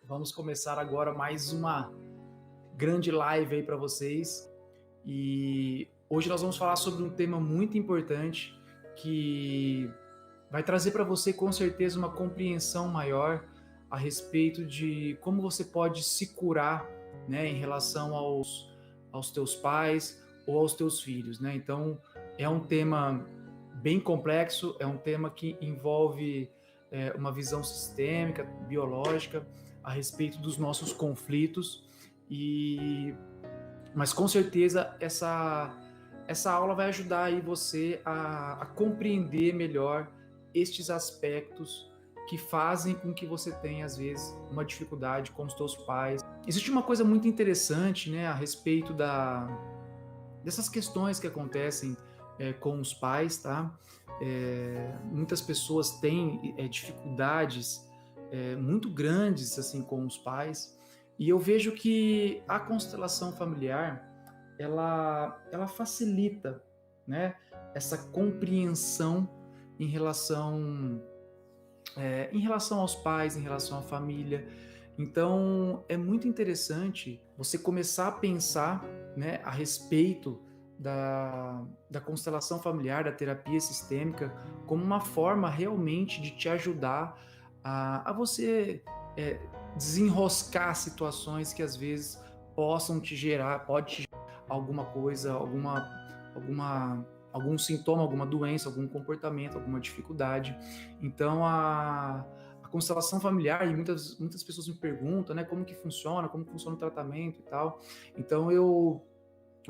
Vamos começar agora mais uma grande live aí para vocês. E hoje nós vamos falar sobre um tema muito importante que vai trazer para você com certeza uma compreensão maior a respeito de como você pode se curar, né, em relação aos teus pais ou aos teus filhos, né? Então é um tema bem complexo, é um tema que envolve uma visão sistêmica, biológica a respeito dos nossos conflitos e mas com certeza essa aula vai ajudar aí você a compreender melhor estes aspectos que fazem com que você tenha, às vezes, uma dificuldade com os teus pais. Existe uma coisa muito interessante, né, a respeito dessas questões que acontecem com os pais, tá? Muitas pessoas têm dificuldades muito grandes, assim, com os pais, e eu vejo que a constelação familiar ela facilita, né, essa compreensão em relação em relação aos pais, em relação à família. Então é muito interessante você começar a pensar, né, a respeito da constelação familiar, da terapia sistêmica, como uma forma realmente de te ajudar a você é, desenroscar situações que às vezes possam te gerar, pode te gerar alguma coisa, algum sintoma, alguma doença, algum comportamento, alguma dificuldade. Então a constelação familiar, e muitas pessoas me perguntam, né, como que funciona o tratamento e tal. Então eu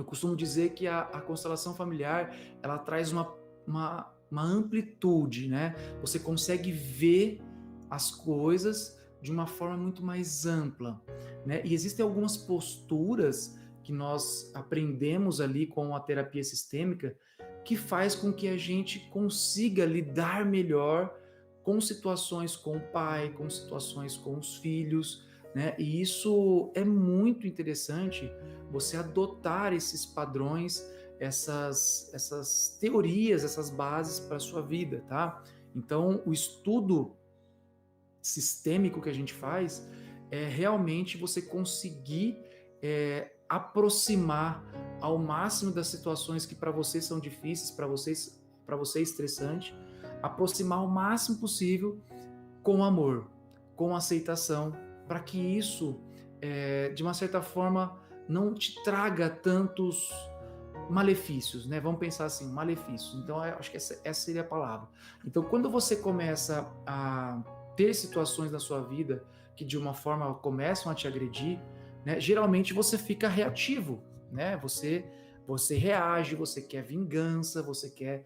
costumo dizer que a constelação familiar, ela traz uma amplitude, né? Você consegue ver as coisas de uma forma muito mais ampla, né? E existem algumas posturas que nós aprendemos ali com a terapia sistêmica que faz com que a gente consiga lidar melhor com situações com o pai, com situações com os filhos, né? E isso é muito interessante, você adotar esses padrões, essas teorias, essas bases para a sua vida, tá? Então, o estudo sistêmico que a gente faz é realmente você conseguir aproximar ao máximo das situações que para você são difíceis, para você é estressante, aproximar o máximo possível com amor, com aceitação, para que isso, de uma certa forma, não te traga tantos malefícios, né? Vamos pensar assim, malefícios. Então, eu acho que essa seria a palavra. Então, quando você começa a ter situações na sua vida que de uma forma começam a te agredir, né? Geralmente você fica reativo, né? Você reage, você quer vingança, você quer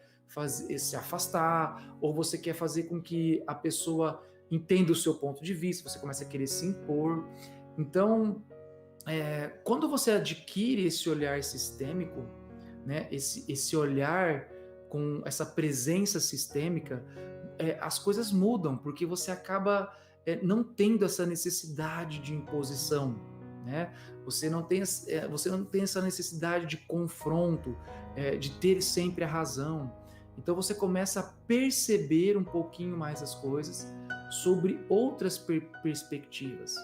se afastar, ou você quer fazer com que a pessoa entenda o seu ponto de vista, você começa a querer se impor. Então, quando você adquire esse olhar sistêmico, né, esse olhar com essa presença sistêmica, as coisas mudam, porque você acaba não tendo essa necessidade de imposição, né? Você não tem essa necessidade de confronto, de ter sempre a razão. Então você começa a perceber um pouquinho mais as coisas sobre outras perspectivas.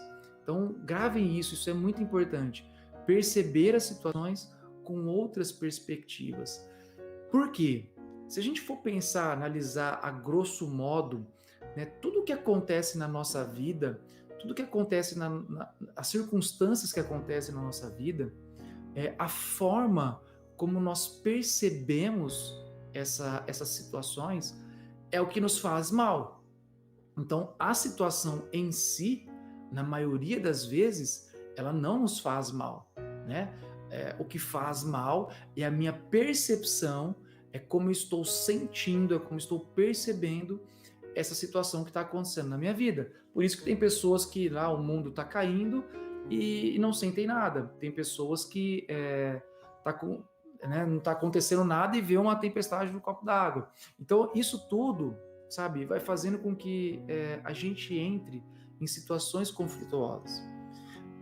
Então gravem isso, isso é muito importante. Perceber as situações com outras perspectivas. Por quê? Se a gente for pensar, analisar a grosso modo, né, tudo que acontece na nossa vida, tudo que acontece as circunstâncias que acontecem na nossa vida, a forma como nós percebemos essas situações é o que nos faz mal. Então, a situação em si, na maioria das vezes, ela não nos faz mal, né? O que faz mal é a minha percepção, é como eu estou sentindo, é como eu estou percebendo essa situação que está acontecendo na minha vida. Por isso que tem pessoas que lá o mundo está caindo e não sentem nada. Tem pessoas que não está acontecendo nada e vê uma tempestade no copo d'água. Então, isso tudo, sabe, vai fazendo com que a gente entre em situações conflituosas.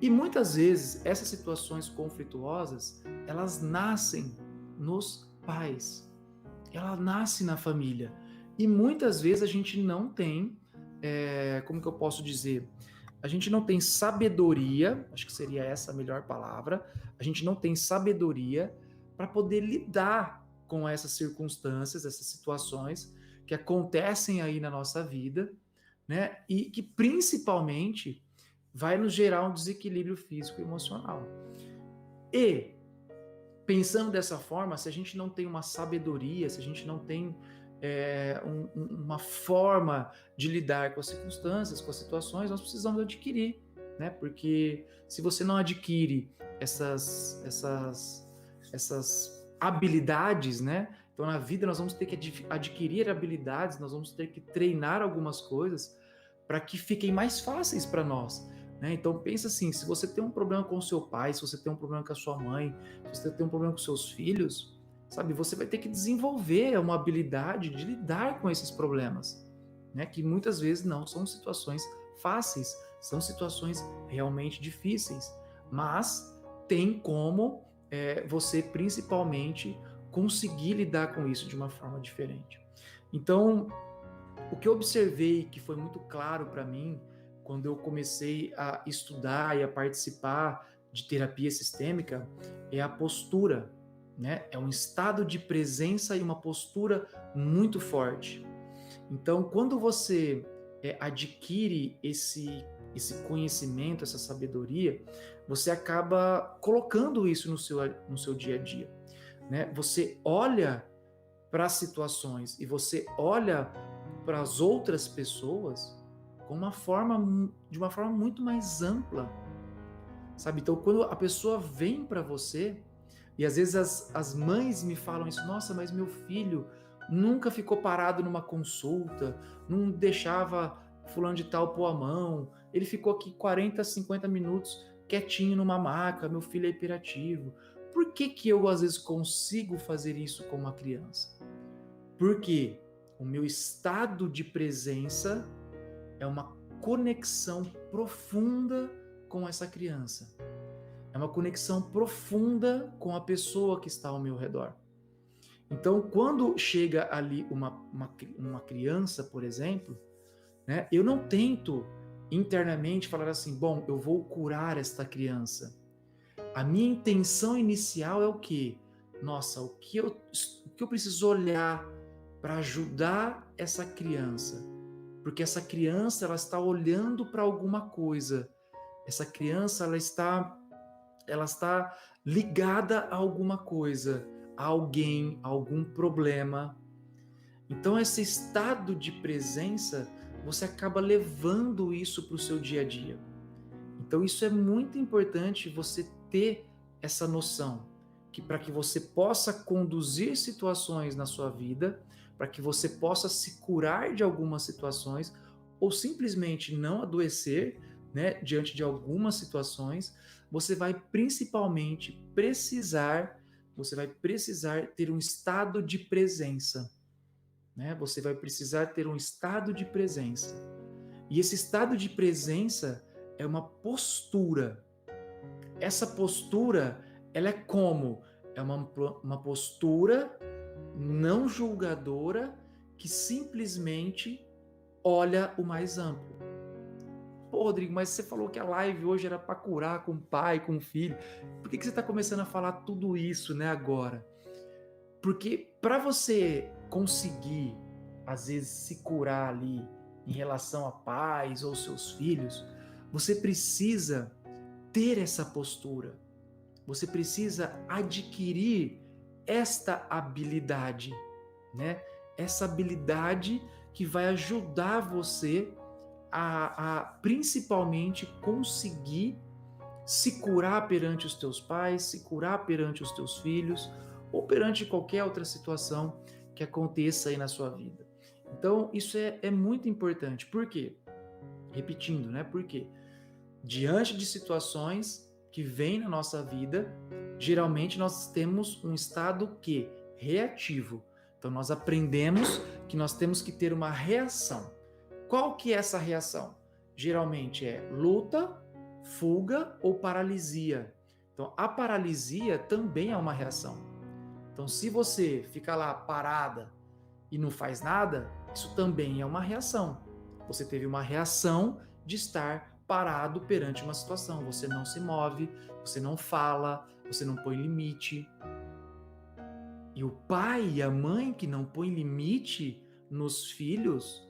E muitas vezes essas situações conflituosas, elas nascem nos pais, ela nasce na família. E muitas vezes a gente não tem, como que eu posso dizer, a gente não tem sabedoria, acho que seria essa a melhor palavra, a gente não tem sabedoria para poder lidar com essas circunstâncias, essas situações que acontecem aí na nossa vida, né? E que principalmente vai nos gerar um desequilíbrio físico e emocional. E pensando dessa forma, se a gente não tem uma sabedoria, se a gente não tem uma forma de lidar com as circunstâncias, com as situações, nós precisamos adquirir, né? Porque se você não adquire essas habilidades, né? Então na vida nós vamos ter que adquirir habilidades, nós vamos ter que treinar algumas coisas para que fiquem mais fáceis para nós. Né? Então pensa assim, se você tem um problema com o seu pai, se você tem um problema com a sua mãe, se você tem um problema com seus filhos, sabe, você vai ter que desenvolver uma habilidade de lidar com esses problemas, né? Que muitas vezes não são situações fáceis, são situações realmente difíceis, mas tem como você principalmente conseguir lidar com isso de uma forma diferente. Então, o que eu observei que foi muito claro para mim quando eu comecei a estudar e a participar de terapia sistêmica é a postura, né? É um estado de presença e uma postura muito forte. Então, quando você adquire esse conhecimento, essa sabedoria, você acaba colocando isso no seu dia a dia, né? Você olha para as situações e você olha para as outras pessoas de uma forma muito mais ampla, sabe? Então, quando a pessoa vem para você, e às vezes as mães me falam isso, nossa, mas meu filho nunca ficou parado numa consulta, não deixava fulano de tal pôr a mão, ele ficou aqui 40, 50 minutos quietinho numa maca, meu filho é hiperativo. Por que que eu às vezes consigo fazer isso com uma criança? Porque o meu estado de presença é uma conexão profunda com essa criança. É uma conexão profunda com a pessoa que está ao meu redor. Então, quando chega ali uma criança, por exemplo, né, eu não tento internamente falar assim, bom, eu vou curar esta criança. A minha intenção inicial é o quê? Nossa, o que eu preciso olhar para ajudar essa criança? Porque essa criança ela está olhando para alguma coisa. Essa criança ela está ligada a alguma coisa, a alguém, a algum problema. Então esse estado de presença, você acaba levando isso para o seu dia a dia. Então isso é muito importante você ter essa noção, que para que você possa conduzir situações na sua vida, para que você possa se curar de algumas situações ou simplesmente não adoecer, né, diante de algumas situações, você vai precisar ter um estado de presença, né? Você vai precisar ter um estado de presença. E esse estado de presença é uma postura. Essa postura, ela é como? É uma postura não julgadora que simplesmente olha o mais amplo. Pô, Rodrigo, mas você falou que a live hoje era para curar com o pai, com o filho. Por que você está começando a falar tudo isso, né, agora? Porque para você conseguir, às vezes, se curar ali em relação a pais ou seus filhos, você precisa ter essa postura. Você precisa adquirir esta habilidade, né? Essa habilidade que vai ajudar você a principalmente conseguir se curar perante os teus pais, se curar perante os teus filhos ou perante qualquer outra situação que aconteça aí na sua vida. Então, isso é muito importante. Por quê? Repetindo, né? Porque diante de situações que vêm na nossa vida, geralmente nós temos um estado que reativo. Então nós aprendemos que nós temos que ter uma reação. Qual que é essa reação? Geralmente é luta, fuga ou paralisia. Então a paralisia também é uma reação. Então se você fica lá parada e não faz nada, isso também é uma reação. Você teve uma reação de estar parado perante uma situação. Você não se move, você não fala, você não põe limite. E o pai e a mãe que não põe limite nos filhos,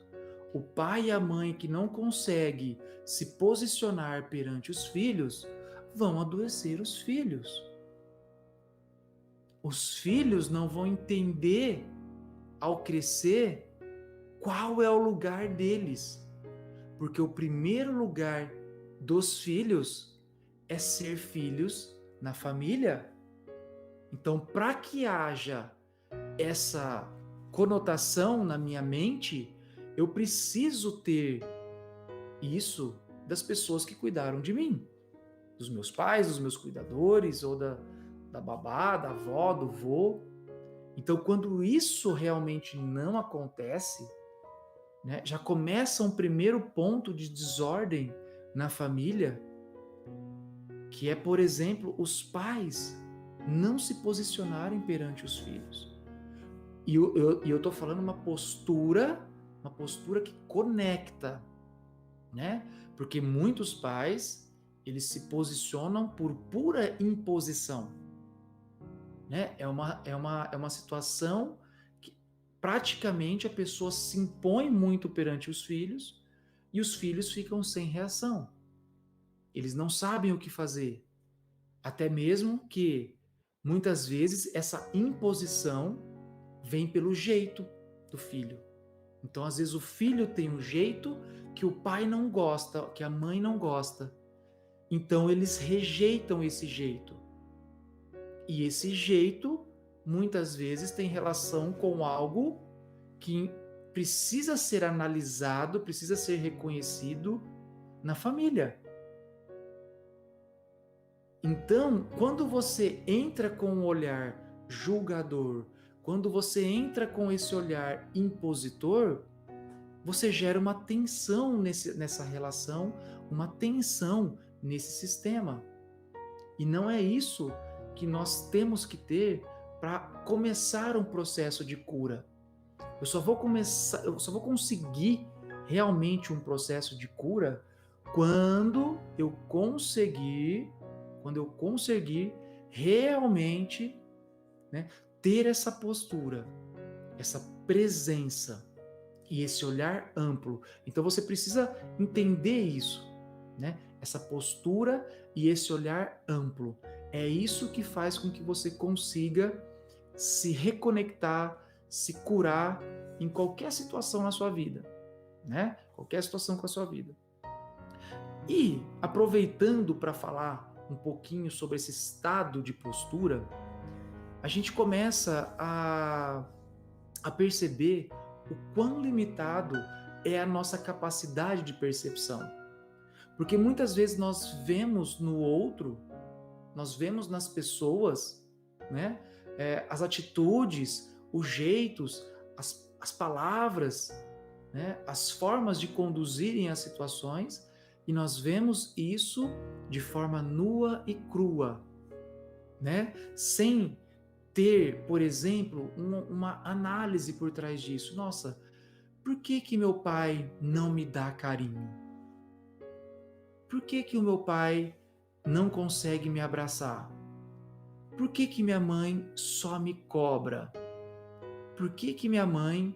o pai e a mãe que não consegue se posicionar perante os filhos, vão adoecer os filhos. Os filhos não vão entender, ao crescer, qual é o lugar deles. Porque o primeiro lugar dos filhos é ser filhos na família. Então, para que haja essa conotação na minha mente, eu preciso ter isso das pessoas que cuidaram de mim, dos meus pais, dos meus cuidadores, ou da babá, da avó, do vô. Então, quando isso realmente não acontece, né, já começa um primeiro ponto de desordem na família, que é, por exemplo, os pais não se posicionarem perante os filhos. E eu estou falando uma postura que conecta, né? Porque muitos pais, eles se posicionam por pura imposição, né? É uma situação que praticamente a pessoa se impõe muito perante os filhos e os filhos ficam sem reação. Eles não sabem o que fazer. Até mesmo que, muitas vezes, essa imposição vem pelo jeito do filho. Então, às vezes, o filho tem um jeito que o pai não gosta, que a mãe não gosta. Então, eles rejeitam esse jeito. E esse jeito, muitas vezes, tem relação com algo que precisa ser analisado, precisa ser reconhecido na família. Então, quando você entra com um olhar julgador, quando você entra com esse olhar impositor, você gera uma tensão nessa relação, uma tensão nesse sistema. E não é isso que nós temos que ter para começar um processo de cura. Eu só vou conseguir realmente um processo de cura quando eu conseguir realmente, né, ter essa postura, essa presença e esse olhar amplo. Então você precisa entender isso, né? Essa postura e esse olhar amplo. É isso que faz com que você consiga se reconectar, se curar em qualquer situação na sua vida, né? Qualquer situação com a sua vida. E aproveitando para falar um pouquinho sobre esse estado de postura, a gente começa a perceber o quão limitado é a nossa capacidade de percepção. Porque muitas vezes nós vemos no outro, nós vemos nas pessoas, né, as atitudes, os jeitos, as palavras, né, as formas de conduzirem as situações, e nós vemos isso de forma nua e crua, né? Sem ter, por exemplo, uma análise por trás disso. Nossa, por que meu pai não me dá carinho? Por que o meu pai não consegue me abraçar? Por que minha mãe só me cobra? Por que minha mãe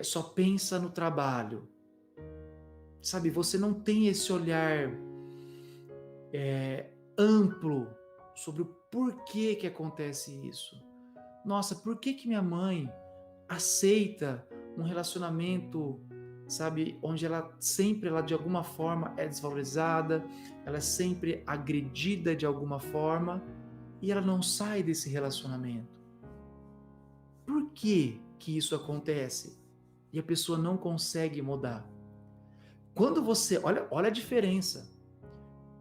só pensa no trabalho? Sabe, você não tem esse olhar amplo sobre o porquê que acontece isso. Nossa, por que minha mãe aceita um relacionamento, sabe, onde ela de alguma forma é desvalorizada, ela é sempre agredida de alguma forma e ela não sai desse relacionamento? Por que isso acontece? E a pessoa não consegue mudar. Quando você, olha a diferença.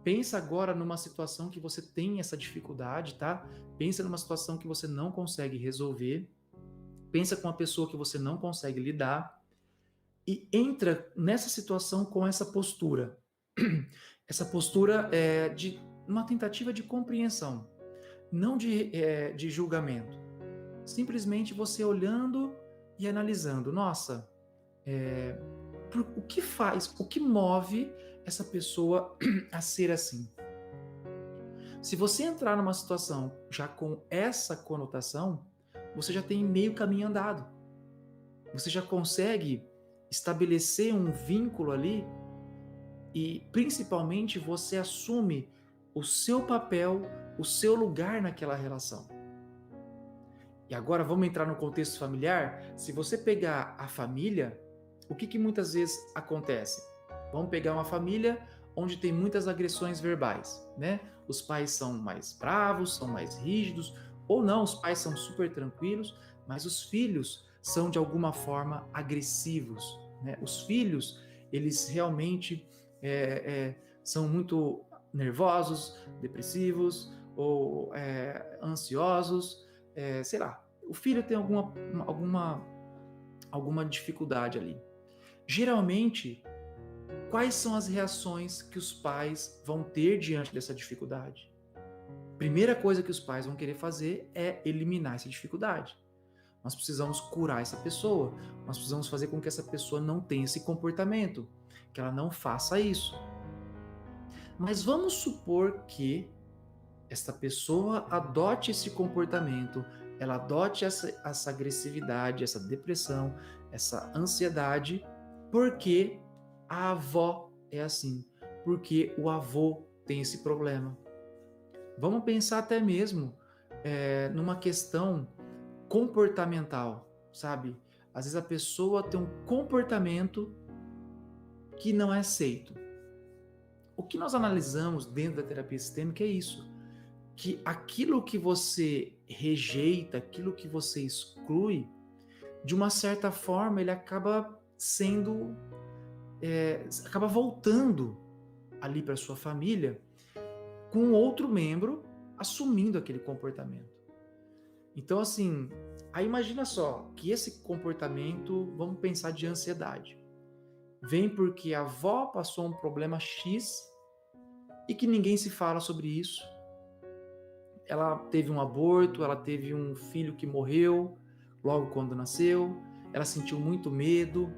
Pensa agora numa situação que você tem essa dificuldade, tá? Pensa numa situação que você não consegue resolver. Pensa com uma pessoa que você não consegue lidar. E entra nessa situação com essa postura. Essa postura é de uma tentativa de compreensão, não de julgamento. Simplesmente você olhando e analisando. Nossa, o que faz, o que move essa pessoa a ser assim? Se você entrar numa situação já com essa conotação, você já tem meio caminho andado. Você já consegue estabelecer um vínculo ali e, principalmente, você assume o seu papel, o seu lugar naquela relação. E agora vamos entrar no contexto familiar. Se você pegar a família, o que muitas vezes acontece? Vamos pegar uma família onde tem muitas agressões verbais, né? Os pais são mais bravos, são mais rígidos, ou não, os pais são super tranquilos, mas os filhos são de alguma forma agressivos, né? Os filhos, eles realmente são muito nervosos, depressivos ou ansiosos, sei lá. O filho tem alguma dificuldade ali. Geralmente, quais são as reações que os pais vão ter diante dessa dificuldade? Primeira coisa que os pais vão querer fazer é eliminar essa dificuldade. Nós precisamos curar essa pessoa. Nós precisamos fazer com que essa pessoa não tenha esse comportamento, que ela não faça isso. Mas vamos supor que esta pessoa adote esse comportamento, ela adote essa agressividade, essa depressão, essa ansiedade, porque a avó é assim, porque o avô tem esse problema. Vamos pensar até mesmo numa questão comportamental, sabe? Às vezes a pessoa tem um comportamento que não é aceito. O que nós analisamos dentro da terapia sistêmica é isso, que aquilo que você rejeita, aquilo que você exclui, de uma certa forma ele acaba sendo, acaba voltando ali para sua família com outro membro assumindo aquele comportamento. Então, assim, aí imagina só que esse comportamento, vamos pensar de ansiedade, vem porque a avó passou um problema X e que ninguém se fala sobre isso. Ela teve um aborto, ela teve um filho que morreu logo quando nasceu, ela sentiu muito medo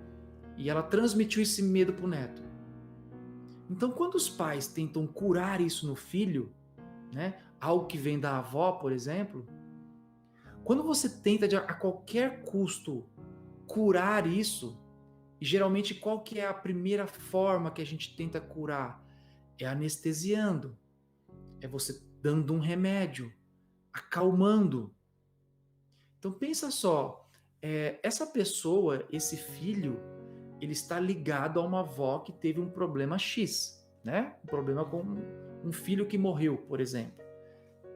e ela transmitiu esse medo para o neto. Então, quando os pais tentam curar isso no filho, né, algo que vem da avó, por exemplo, quando você tenta a qualquer custo curar isso, e geralmente qual que é a primeira forma que a gente tenta curar? É anestesiando, é você dando um remédio, acalmando. Então pensa só, essa pessoa, esse filho, ele está ligado a uma avó que teve um problema X, né? Um problema com um filho que morreu, por exemplo.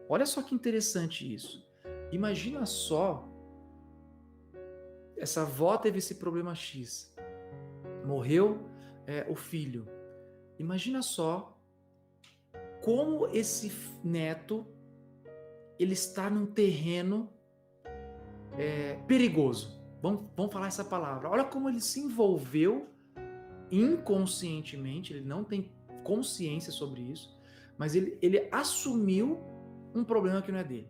Olha só que interessante isso. Imagina só, essa avó teve esse problema X, morreu o filho. Imagina só como esse neto ele está num terreno perigoso. Vamos falar essa palavra. Olha como ele se envolveu inconscientemente, ele não tem consciência sobre isso, mas ele assumiu um problema que não é dele.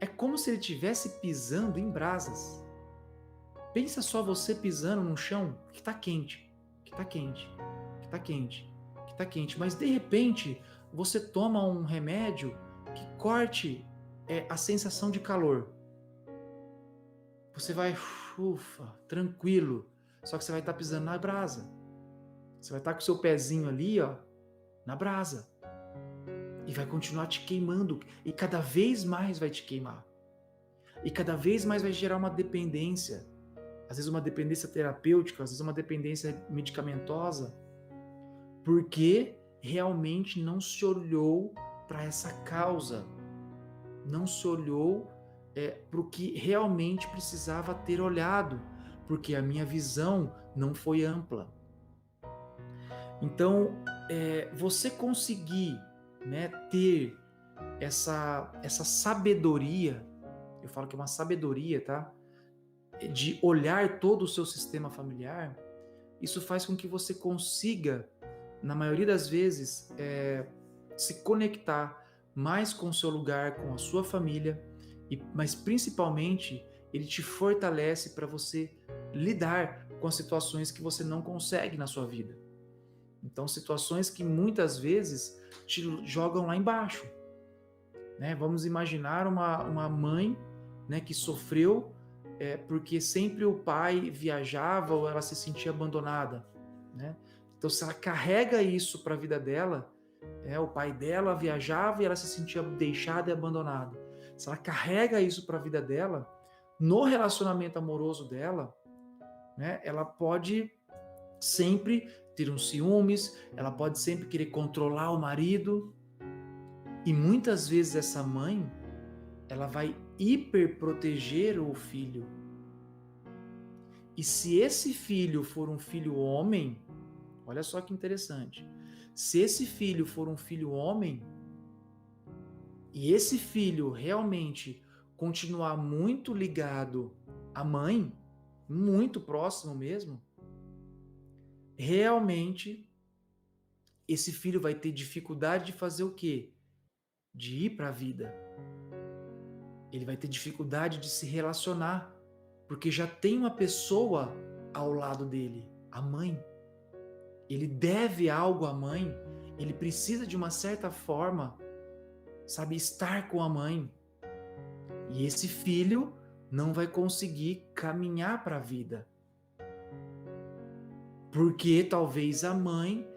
É como se ele estivesse pisando em brasas. Pensa só você pisando num chão que está quente, que está quente, que está quente, que está quente, mas de repente você toma um remédio que corte a sensação de calor. Você vai, ufa, tranquilo, só que você vai estar pisando na brasa. Você vai estar com o seu pezinho ali, ó, na brasa. E vai continuar te queimando. E cada vez mais vai te queimar. E cada vez mais vai gerar uma dependência. Às vezes uma dependência terapêutica, às vezes uma dependência medicamentosa. Porque realmente não se olhou para essa causa. Não se olhou para o que realmente precisava ter olhado. Porque a minha visão não foi ampla. Então, você conseguir, né, ter essa sabedoria, eu falo que é uma sabedoria, tá? De olhar todo o seu sistema familiar, isso faz com que você consiga, na maioria das vezes, se conectar mais com o seu lugar, com a sua família, mas principalmente ele te fortalece para você lidar com as situações que você não consegue na sua vida. Então, situações que muitas vezes te jogam lá embaixo, né? Vamos imaginar uma mãe, né, que sofreu porque sempre o pai viajava ou ela se sentia abandonada, né? Então, se ela carrega isso para a vida dela, o pai dela viajava e ela se sentia deixada e abandonada. Se ela carrega isso para a vida dela, no relacionamento amoroso dela, né, ela pode sempre ter uns ciúmes, ela pode sempre querer controlar o marido, e muitas vezes essa mãe, ela vai hiperproteger o filho. E se esse filho for um filho homem, olha só que interessante. Se esse filho for um filho homem, e esse filho realmente continuar muito ligado à mãe, muito próximo mesmo, realmente esse filho vai ter dificuldade de fazer o quê? De ir para a vida. Ele vai ter dificuldade de se relacionar, porque já tem uma pessoa ao lado dele, a mãe. Ele deve algo à mãe, ele precisa de uma certa forma, sabe, estar com a mãe. E esse filho não vai conseguir caminhar para a vida. Porque talvez a mãe,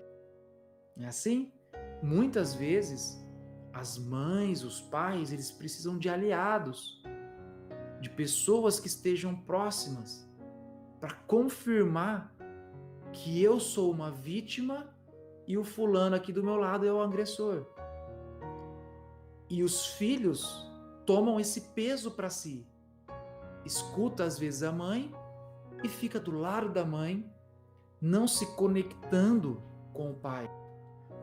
é assim, muitas vezes as mães, os pais, eles precisam de aliados, de pessoas que estejam próximas, para confirmar que eu sou uma vítima e o fulano aqui do meu lado é o agressor. E os filhos tomam esse peso para si. Escuta às vezes a mãe e fica do lado da mãe, não se conectando com o pai.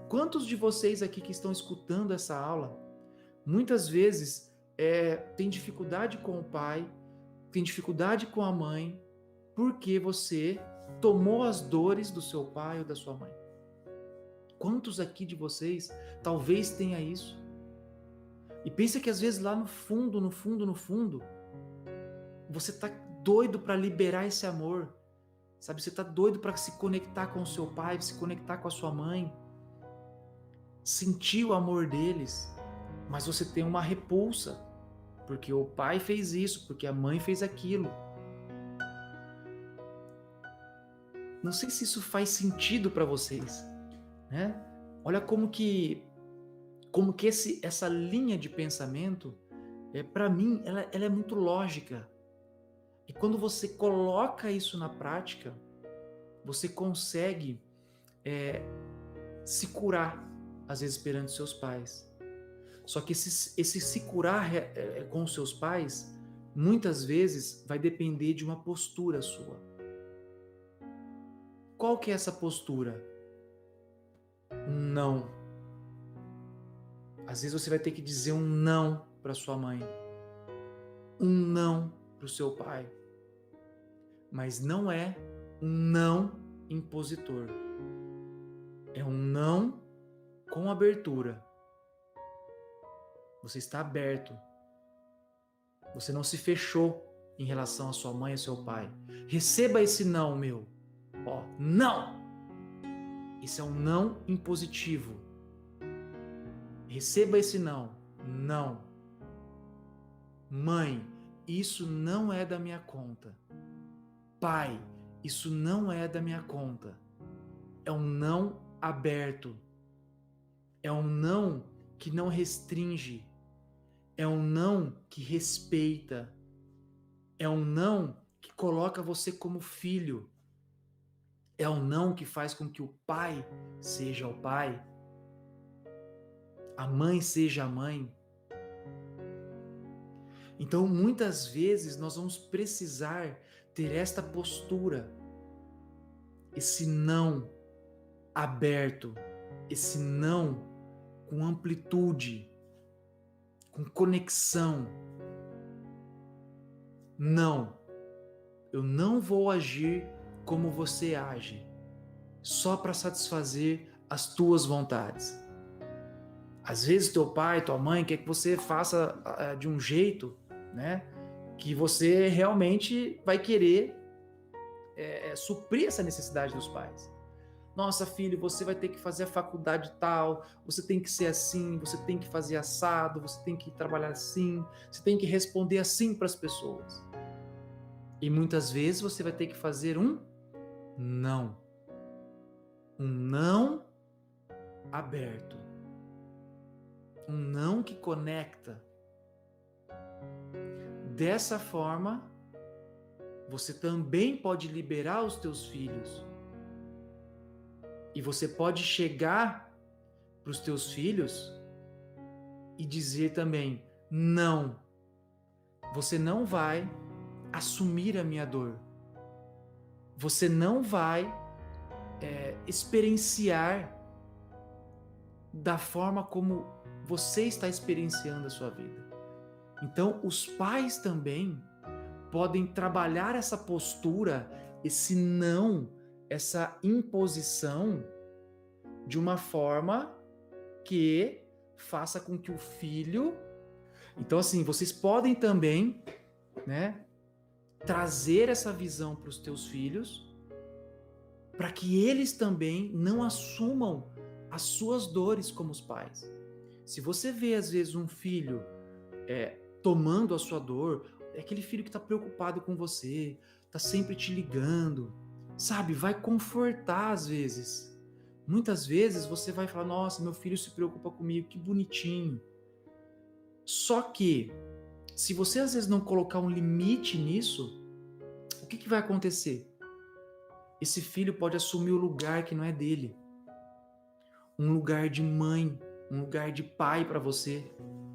Quantos de vocês aqui que estão escutando essa aula, muitas vezes tem dificuldade com o pai, tem dificuldade com a mãe, porque você tomou as dores do seu pai ou da sua mãe? Quantos aqui de vocês talvez tenha isso? E pensa que às vezes lá no fundo, você tá doido para liberar esse amor, sabe? Você tá doido para se conectar com o seu pai, se conectar com a sua mãe, sentir o amor deles, mas você tem uma repulsa, porque o pai fez isso, porque a mãe fez aquilo. Não sei se isso faz sentido para vocês, né? Olha como que essa linha de pensamento, para mim, ela é muito lógica. E quando você coloca isso na prática, você consegue se curar, às vezes, perante seus pais. Só que esse se curar com seus pais, muitas vezes, vai depender de uma postura sua. Qual que é essa postura? Não. Às vezes você vai ter que dizer um não para sua mãe, um não para o seu pai, mas não é um não impositor. É um não com abertura. Você está aberto. Você não se fechou em relação à sua mãe e ao seu pai. Receba esse não, meu. Ó, não! Isso é um não impositivo. Receba esse não. Não. Mãe, isso não é da minha conta. Pai, isso não é da minha conta. É um não aberto. É um não que não restringe. É um não que respeita. É um não que coloca você como filho. É um não que faz com que o pai seja o pai, a mãe seja a mãe. Então, muitas vezes, nós vamos precisar ter esta postura, esse não aberto, esse não com amplitude, com conexão. Não, eu não vou agir como você age, só para satisfazer as tuas vontades. Às vezes teu pai, tua mãe quer que você faça de um jeito, né, que você realmente vai querer suprir essa necessidade dos pais. Nossa, filho, você vai ter que fazer a faculdade tal, você tem que ser assim, você tem que fazer assado, você tem que trabalhar assim, você tem que responder assim para as pessoas. E muitas vezes você vai ter que fazer um não. Um não aberto. Um não que conecta. Dessa forma, você também pode liberar os teus filhos. E você pode chegar para os teus filhos e dizer também: não, você não vai assumir a minha dor. Você não vai experienciar da forma como você está experienciando a sua vida. Então, os pais também podem trabalhar essa postura, esse não, essa imposição de uma forma que faça com que o filho... Então, assim, vocês podem também, né, trazer essa visão para os teus filhos, para que eles também não assumam as suas dores como os pais. Se você vê, às vezes, um filho tomando a sua dor, é aquele filho que está preocupado com você, está sempre te ligando, sabe? Vai confortar às vezes. Muitas vezes você vai falar: nossa, meu filho se preocupa comigo, que bonitinho. Só que, se você às vezes não colocar um limite nisso, o que vai acontecer? Esse filho pode assumir o lugar que não é dele. Um lugar de mãe, um lugar de pai para você.